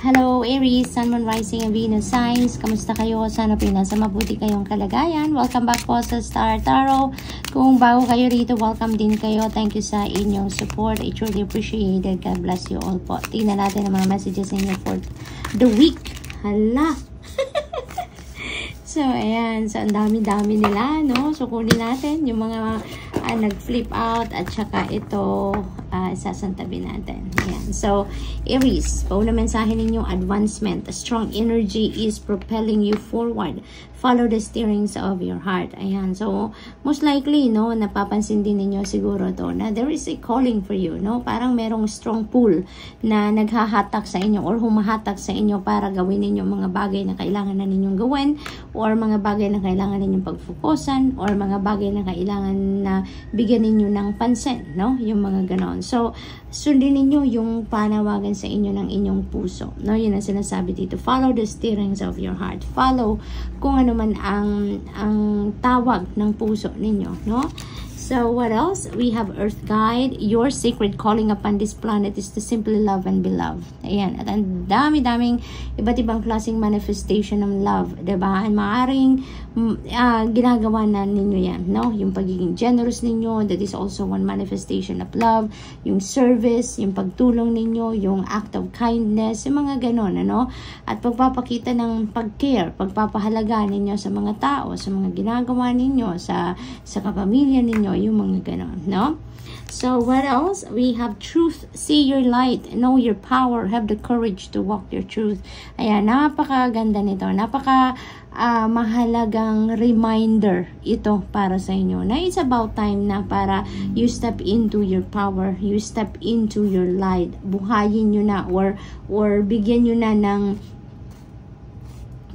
Hello Aries, Sun, Moon, Rising, and Venus signs. Kamusta kayo? Sana po nasa mabuti kayong kalagayan. Welcome back po sa Star Tarot. Kung bago kayo rito, welcome din kayo. Thank you sa inyong support. I truly appreciate it. God bless you all po. Tingnan natin ang mga messages ninyo for the week. Hala! So, ayan. So, ang dami-dami nila, no? So, kunin natin yung mga nag-flip out at saka ito isasantabi natin. Ayan. So, Aries, pauna mensahe ninyong advancement. A strong energy is propelling you forward. Follow the steerings of your heart. Ayan. So, most likely, no, napapansin din ninyo siguro to na there is a calling for you, no? Parang merong strong pull na naghahatak sa inyo or humahatak sa inyo para gawin ninyo mga bagay na kailangan na ninyong gawin or mga bagay na kailangan ninyong pagfokusan or mga bagay na kailangan na bigyan ninyo ng pansin, no? Yung mga ganon. So, sundin ninyo yung panawagan sa inyo ng inyong puso, no? Yun ang sinasabi dito. Follow the steerings of your heart. Follow kung ano man ang tawag ng puso ninyo, no? So, what else? We have Earth Guide. Your sacred calling upon this planet is to simply love and be loved. Ayan. At ang dami-daming iba't ibang klaseng manifestation ng love. Diba? And maaaring ginagawa na ninyo yan, no? Yung pagiging generous ninyo, that is also one manifestation of love. Yung service, yung pagtulong ninyo, yung act of kindness, yung mga ganon, ano? At pagpapakita ng pag-care, pagpapahalaga ninyo sa mga tao, sa mga ginagawa ninyo, sa kapamilya ninyo, yung mga ganon, no? So, what else? We have truth. See your light. Know your power. Have the courage to walk your truth. Ayan, napakaganda nito. Mahalagang reminder ito para sa inyo na it's about time na para you step into your power. You step into your light. Buhayin nyo na or bigyan nyo na ng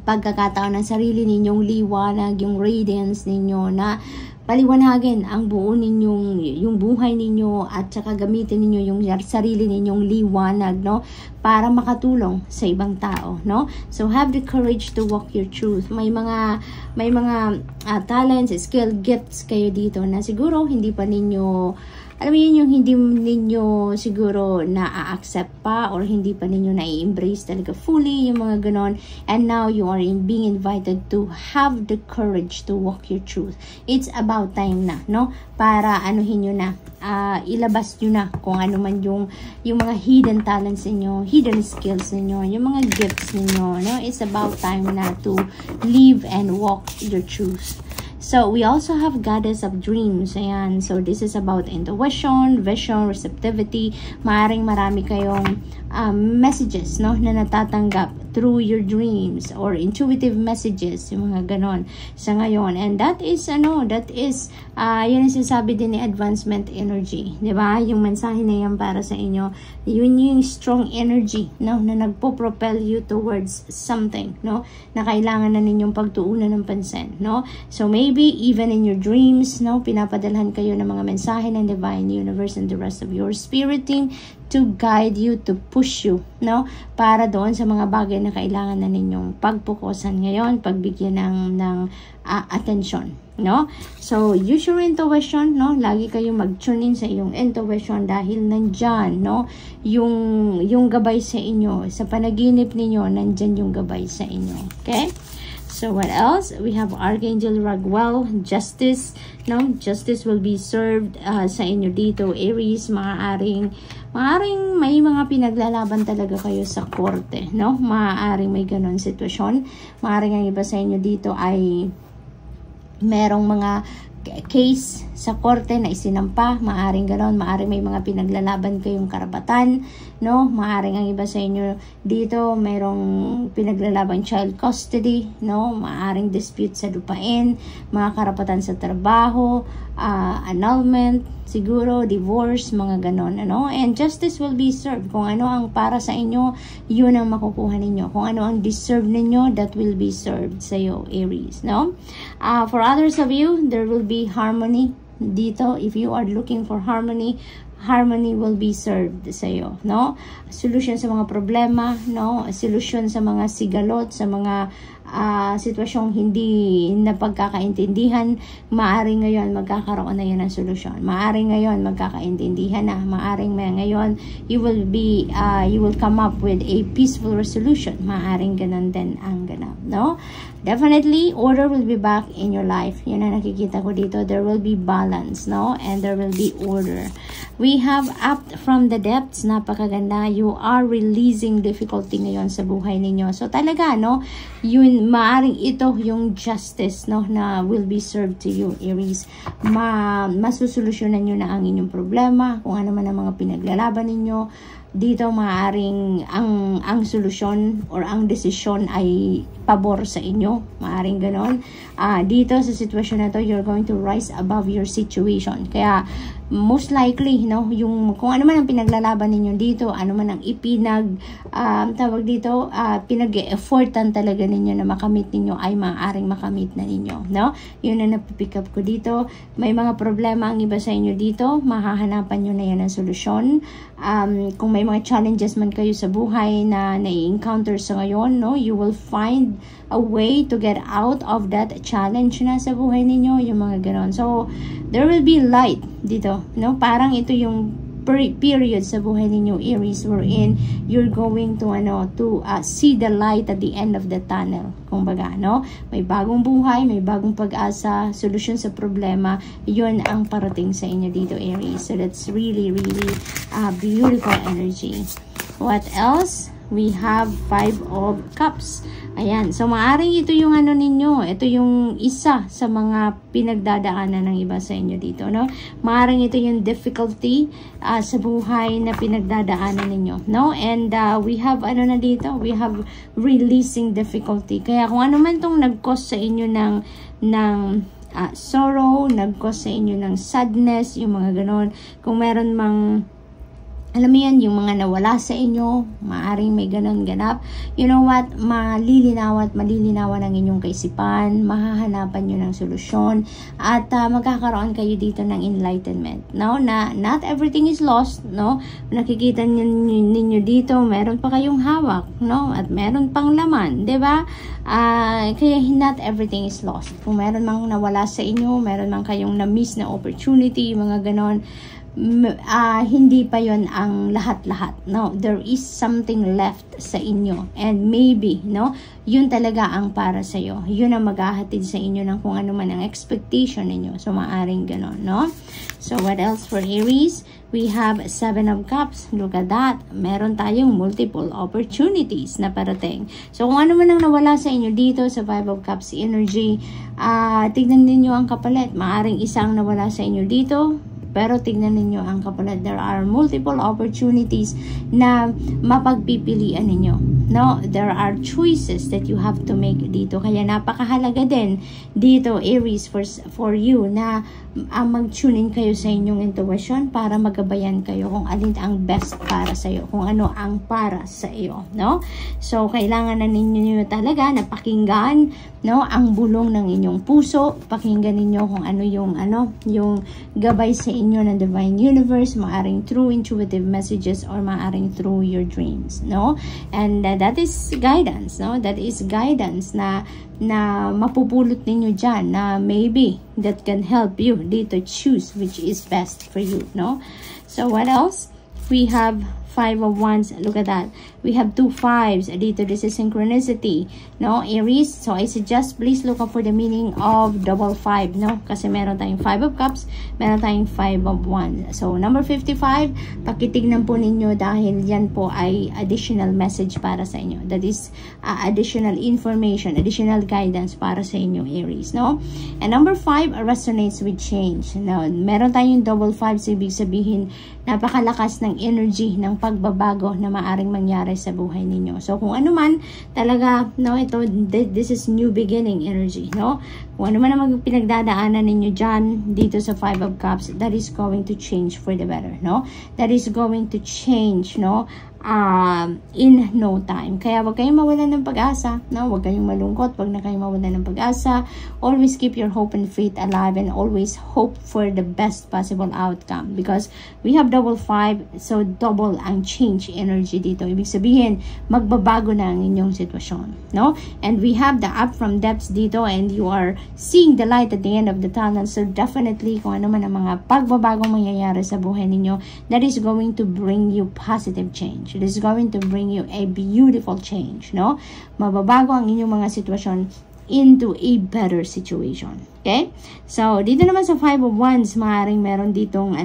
pagkakataon ng sarili ninyong liwanag, yung radiance ninyo na paliwanagin ang buo ninyong, yung buhay ninyo at saka gamitin ninyo yung sarili ninyong liwanag, no? Para makatulong sa ibang tao, no? So, have the courage to walk your truth. May mga talents, skill, gifts kayo dito na siguro hindi pa ninyo, alam mo yun, yung hindi ninyo siguro na-accept pa or hindi pa ninyo na-embrace talaga fully, yung mga ganon. And now you are being invited to have the courage to walk your truth. It's about time na, no? Para anuhin nyo na, ilabas nyo na kung ano man yung mga hidden talents ninyo, hidden skills ninyo, yung mga gifts ninyo, no? It's about time na to live and walk your truth. So, we also have Goddess of Dreams. Ayan. So, this is about intuition, vision, receptivity. Maaring marami kayong messages, no, na natatanggap through your dreams or intuitive messages, yung mga ganon sa ngayon. And that is, yun ang sinasabi din ni advancement energy. Diba? Yung mensahe na yan para sa inyo. Yun yung strong energy, no, na nagpo-propel you towards something, no, na kailangan na ninyong pagtuunan ng pansin, no. So, maybe even in your dreams, no, pinapadalhan kayo ng mga mensahe ng Divine Universe and the rest of your spirit team to guide you, to push you, no, para doon sa mga bagay na kailangan na ninyong pagpukusan ngayon, pagbigyan ng attention, no. So, use your intuition, no, lagi kayong mag-tune in sa iyong intuition dahil nandyan, no, yung gabay sa inyo, sa panaginip ninyo, nandyan yung gabay sa inyo, okay? So, what else? We have Archangel Raguel, Justice, no? Justice will be served sa inyo dito, Aries. Maaaring may mga pinaglalaban talaga kayo sa korte, no? Maaaring may ganon sitwasyon. Maaaring ang iba sa inyo dito ay merong mga case sa korte na isinampa, maaring gano'n, maaring may mga pinaglalaban kayong karapatan, no? Maaring ang iba sa inyo dito mayroong pinaglalaban child custody, no? Maaring dispute sa lupain, mga karapatan sa trabaho, annulment, siguro divorce, mga ganon, ano? And justice will be served. Kung ano ang para sa inyo, yun ang makukuha ninyo. Kung ano ang deserve ninyo, that will be served sa iyo, Aries, no? For others of you, there will be harmony dito. If you are looking for harmony, harmony will be served sa iyo, no? Solution sa mga problema, no? Solution sa mga sigalot, sa mga sitwasyong hindi na pagkakaintindihan, maaring ngayon magkakaroon na yan ng solusyon. Maaring ngayon magkakaintindihan na. Maaring ngayon you will come up with a peaceful resolution. Maaring ganun din ang ganap, no? Definitely, order will be back in your life. Yun ang nakikita ko dito. There will be balance, no? And there will be order. We have up from the depths. Napakaganda. You are releasing difficulty ngayon sa buhay ninyo. So talaga, no? Yun, maaring ito yung justice, no? Na will be served to you, Aries. Masusolusyonan nyo na ang inyong problema. Kung ano man ang mga pinaglalaban ninyo. Dito maaring ang solusyon or ang desisyon ay pabor sa inyo. Maaring ganon. Dito sa sitwasyon na to, you're going to rise above your situation. Kaya most likely, no, yung kung ano man ang pinaglalaban ninyo dito, ano man ang pinag-effortan talaga ninyo na makamit ninyo ay maaaring makamit na ninyo, no? Yun na napipick up ko dito. May mga problema ang iba sa inyo dito, mahahanapan nyo na yan ng solusyon. Kung may mga challenges man kayo sa buhay na nai-encounter sa ngayon, no, you will find a way to get out of that challenge na sa buhay ninyo, yung mga ganon. So there will be light dito, no? Parang ito yung period sa buhay ninyo, Aries, wherein you're going to see the light at the end of the tunnel. Kumbaga, no? May bagong buhay, may bagong pag-asa, solusyon sa problema, yun ang parating sa inyo dito, Aries. So that's really, really beautiful energy. What else? We have 5 of Cups. Ayan. So, maaring ito yung ninyo. Ito yung isa sa mga pinagdadaanan ng iba sa inyo dito, no? Maaring ito yung difficulty sa buhay na pinagdadaanan ninyo, no? And we have, na dito? We have releasing difficulty. Kaya kung ano man itong nag-cause sa inyo ng sorrow, nag-cause sa inyo ng sadness, yung mga ganon. Kung meron mang alam mo yan, yung mga nawala sa inyo, maaring may ganon ganap. You know what? Malilinawan ang inyong kaisipan, mahahanapan nyo ng solusyon, at magkakaroon kayo dito ng enlightenment. No? Na not everything is lost, no? Nakikita ninyo dito, meron pa kayong hawak, no? At meron pang laman, 'di ba? Kaya not everything is lost. Kung meron mang nawala sa inyo, meron mang kayong na-miss na opportunity, mga ganon, hindi pa yon ang lahat-lahat, no? There is something left sa inyo, and maybe, no, yun talaga ang para sa iyo. Yun ang maghahatid sa inyo ng kung ano man ang expectation ninyo. So maaring ganon, no? So what else for Aries? We have 7 of Cups. Look at that. Meron tayong multiple opportunities na parating. So kung ano man ang nawala sa inyo dito sa 5 of Cups energy, tignan niyo ang kapalit. Maaring isang nawala sa inyo dito, pero tignan ninyo ang kapalit. There are multiple opportunities na mapagpipilian ninyo, no? There are choices that you have to make dito. Kaya napakahalaga din dito, Aries, for you na mag-tune in kayo sa inyong intuition para magabayan kayo kung alin ang best para sa iyo, kung ano ang para sa iyo, no? So kailangan na ninyo talaga na pakinggan, no, ang bulong ng inyong puso. Pakinggan ninyo kung ano yung gabay sa inyo ng Divine Universe, maaring through intuitive messages or maaring through your dreams, no? And that is guidance, no? That is guidance na mapupulot ninyo dyan, na maybe that can help you dito choose which is best for you, no? So what else? We have 5 of Wands. Look at that. We have 2 5s dito. This is synchronicity, no, Aries? So I suggest please look up for the meaning of double 5, no? Kasi meron tayong 5 of Cups, meron tayong 5 of Wands. So number 55, pakitignan po ninyo dahil yan po ay additional message para sa inyo. That is additional information, additional guidance para sa inyo, Aries, no? And number 5 resonates with change. Now, meron tayong double 5, so ibig sabihin napakalakas ng energy ng pagbabago na maaring mangyari sa buhay ninyo. So kung ano man talaga, no, ito, this is new beginning energy, no? Kung ano man ang pinagdadaanan ninyo dyan dito sa 5 of Cups, that is going to change for the better, no? That is going to change, no, in no time. Kaya wag kayong mawalan ng pag-asa, no? Wag kayong malungkot, wag na kayong mawalan ng pag-asa. Always keep your hope and faith alive, and always hope for the best possible outcome, because we have double 5, so double ang change energy dito. Ibig sabihin, magbabago na ang inyong sitwasyon, no? And we have the up from depths dito, and you are seeing the light at the end of the tunnel. So definitely, kung ano man ang mga pagbabagong mangyayari sa buhay ninyo, that is going to bring you positive change. It is going to bring you a beautiful change, no? Mababago ang inyong mga sitwasyon into a better situation. Okay? So, dito naman sa 5 of Wands, maaaring meron ditong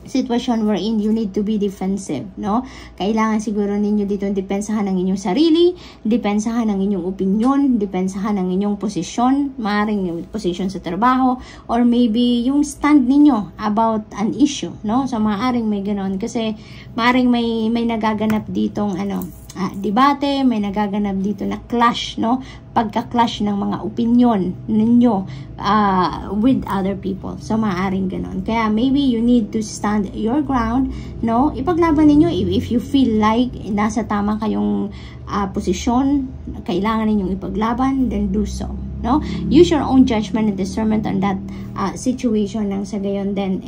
sitwasyon wherein you need to be defensive, no? Kailangan siguro ninyo dito depensahan ang inyong sarili, depensahan ang inyong opinion, depensahan ang inyong posisyon, maaaring yung posisyon sa trabaho, or maybe yung stand ninyo about an issue, no? So, maaaring may ganon, kasi maaaring may nagaganap ditong debate, may nagaganap dito na clash, no? Pagka-clash ng mga opinion ninyo with other people. So, maaaring ganon. Kaya, maybe you need to stand your ground, no? Ipaglaban ninyo if you feel like nasa tama kayong posisyon, kailangan ninyong ipaglaban, then do so, no? Use your own judgment and discernment on that situation, nang sa gayon din,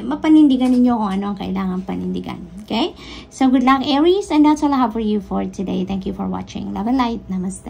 mapanindigan ninyo kung ano ang kailangan panindigan. Okay? So, good luck, Aries, and that's all I have for you for today. Thank you for watching. Love and light. Namaste.